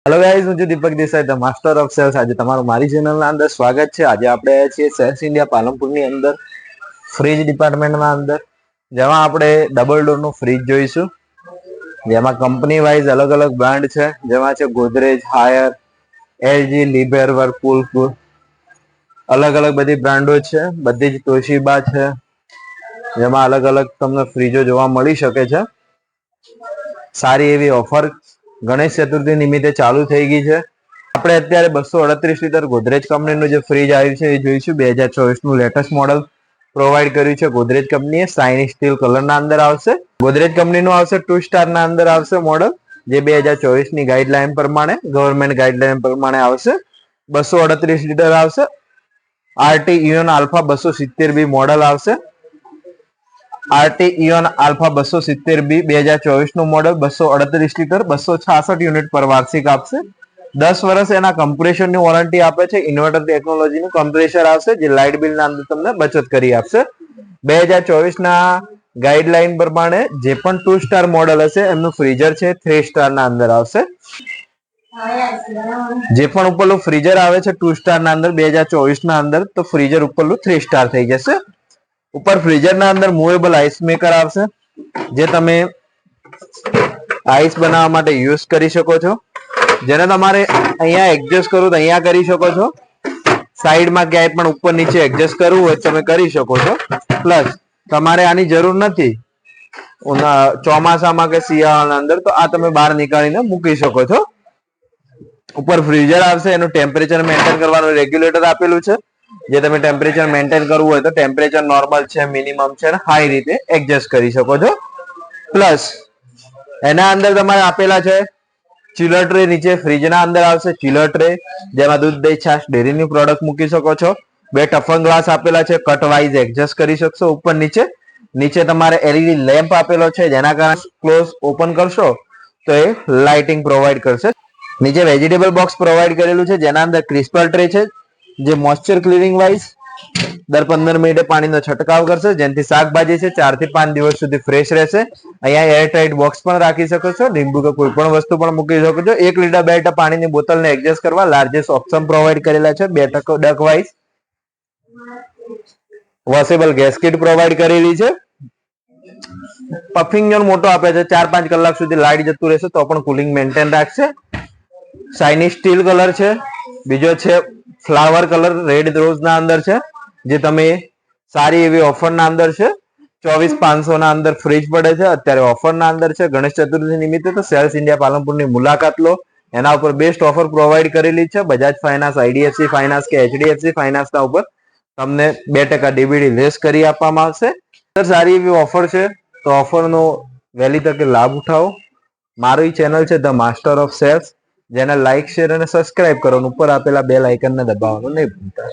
Hello guys, હું છું Deepak Desai, the master of sales. આજે તમારું મારી ચેનલના અંદર સ્વાગત છે. આજે આપણે આવ્યા છીએ સેલ્સ ઇન્ડિયા પાલનપુરની અંદર ફ્રીજ ડિપાર્ટમેન્ટના અંદર, જેમાં આપણે ડબલ ડોરનું ફ્રીજ જોઈશું. જેમાં કંપની વાઇઝ અલગ અલગ બ્રાન્ડ છે, જેમાં છે ગોદરેજ, હાયર, એલજી, લિબર, વર્લપૂલ, અલગ અલગ બધી બ્રાન્ડો છે. બધી જ તોશિબા છે, જેમાં અલગ અલગ તમને ફ્રીજો જોવા મળી શકે છે. સારી એવી ઓફર ગણેશ ચતુર્થી નિમિત્તે ચાલુ થઈ ગઈ છે. આપણે અત્યારે 238 લીટર ગોદરેજ કંપનીનું જે ફ્રીજ આવ્યું છે એ જોઈશું. 2024 નું લેટેસ્ટ મોડલ પ્રોવાઈડ કર્યું છે ગોદરેજ કંપનીએ. શાઇની સ્ટીલ કલરના અંદર આવશે. ગોદરેજ કંપનીનું આવશે 2 સ્ટારના અંદર આવશે મોડલ, જે 2024 ની ગાઈડલાઈન પ્રમાણે, ગવર્મેન્ટ ગાઈડલાઈન પ્રમાણે આવશે. 238 લીટર આવશે. આરટી ઇયોન આલ્ફા 270 બી મોડલ આવશે. આરટી ઇયોન આલ્ફા 270 બી 2024 નું મોડલ, 238 લીટર, 266 યુનિટ પર વાર્ષિક આપશે. 10 વર્ષ એના કમ્પ્રેશરની વોરંટી આપે છે. ઇન્વર્ટર ટેકનોલોજીનું કમ્પ્રેસર આવશે, જે લાઇટ બિલના અંદર તમને બચત કરી આપશે. 2024 ના ગાઈડલાઈન પ્રમાણે જે પણ 2 સ્ટાર મોડલ હશે એમનું ફ્રીઝર છે 3 સ્ટારના અંદર આવશે. જે પણ ઉપરનું ફ્રીઝર આવે છે 2 સ્ટારના અંદર 2024 ના અંદર, તો ફ્રીઝર ઉપરનું 3 સ્ટાર થઈ જશે. ઉપર ફ્રીઝરના અંદર મૂવેબલ આઈસ મેકર આવશે, જે તમે આઈસ બનાવવા માટે યુઝ કરી શકો છો. જેને તમારે અહીંયા એડજસ્ટ કરવું તો અહીંયા કરી શકો છો. સાઈડમાં ક્યાંય પણ ઉપર નીચે એડજસ્ટ કરવું હોય તમે કરી શકો છો. પ્લસ તમારે આની જરૂર નથી ચોમાસામાં કે શિયાળાના અંદર, તો આ તમે બહાર નીકાળીને મૂકી શકો છો. ઉપર ફ્રીઝર આવશે, એનું ટેમ્પરેચર મેન્ટેન કરવાનું રેગ્યુલેટર આપેલું છે. જે તમે ટેમ્પરેચર મેન્ટેન કરવું હોય તો ટેમ્પરેચર નોર્મલ છે, મિનિમમ છે, હાઈ રીતે એડજસ્ટ કરી શકો છો. પ્લસ એના અંદર તમારે આપેલા છે ચિલર ટ્રે. નીચે ફ્રીજના અંદર આવશે ચિલર ટ્રે, જેમાં દૂધ, દહીં, છાશ, ડેરીની પ્રોડક્ટ મૂકી શકો છો. 2 ટફન ગ્લાસ આપેલા છે, કટ વાઇઝ એડજસ્ટ કરી શકશો ઉપર નીચે. નીચે તમારે એલઈડી લેમ્પ આપેલો છે, જેના કારણે ક્લોઝ ઓપન કરશો તો એ લાઇટિંગ પ્રોવાઈડ કરશે. નીચે વેજીટેબલ બોક્સ પ્રોવાઈડ કરેલું છે, જેના અંદર ક્રિસ્પલ ટ્રે છે, જે મોઇસ્ચર ક્લિનિંગ વાઇઝ દર 15 મિનિટે પાણીનો છંટકાવ કરશે, જેનાથી શાકભાજી છે 4 થી 5 દિવસ સુધી ફ્રેશ રહેશે. અહીંયા એરટાઇટ બોક્સ પણ રાખી શકો છો. લીંબુ કે કોઈ પણ વસ્તુ પણ મૂકી શકો છો. 1 લીટર 2 લીટર પાણીની બોટલને એડજસ્ટ કરવા લાર્જેસ્ટ ઓપ્શન પ્રોવાઈડ કરેલા છે. 2 ડક વાઇઝ વોશેબલ ગેસ્કેટ પ્રોવાઈડ કરેલી છે. પફિંગ ઝોન મોટો આપે છે, 4-5 કલાક સુધી લાઈટ જતું રહેશે તો પણ કુલિંગ મેન્ટેન રાખશે. શાઇની સ્ટીલ કલર છે. બીજો છે ફ્લાવર કલર, રેડ રોઝ ના અંદર છે, જે તમે સારી એવી ઓફરના અંદર છે. 24,500 ના અંદર ફ્રીજ પડે છે. અત્યારે ઓફરના અંદર છે ગણેશ ચતુર્થી નિમિત્તે. તો સેલ્સ ઇન્ડિયા પાલનપુરની મુલાકાત લો. એના ઉપર બેસ્ટ ઓફર પ્રોવાઈડ કરેલી છે. બજાજ ફાઇનાન્સ, આઈડીએફસી ફાઇનાન્સ કે એચડીએફસી ફાઇનાન્સના ઉપર તમને 2% ડીબીડી લેસ કરી આપવામાં આવશે. સારી એવી ઓફર છે, તો ઓફરનો વહેલી તકે લાભ ઉઠાવો. મારી ચેનલ છે ધ માસ્ટર ઓફ સેલ્સ, જેને લાઈક, શેર અને સબસ્ક્રાઇબ કરો. ઉપર આપેલા બેલ આઇકનને દબાવવાનું નહીં ભૂલતા.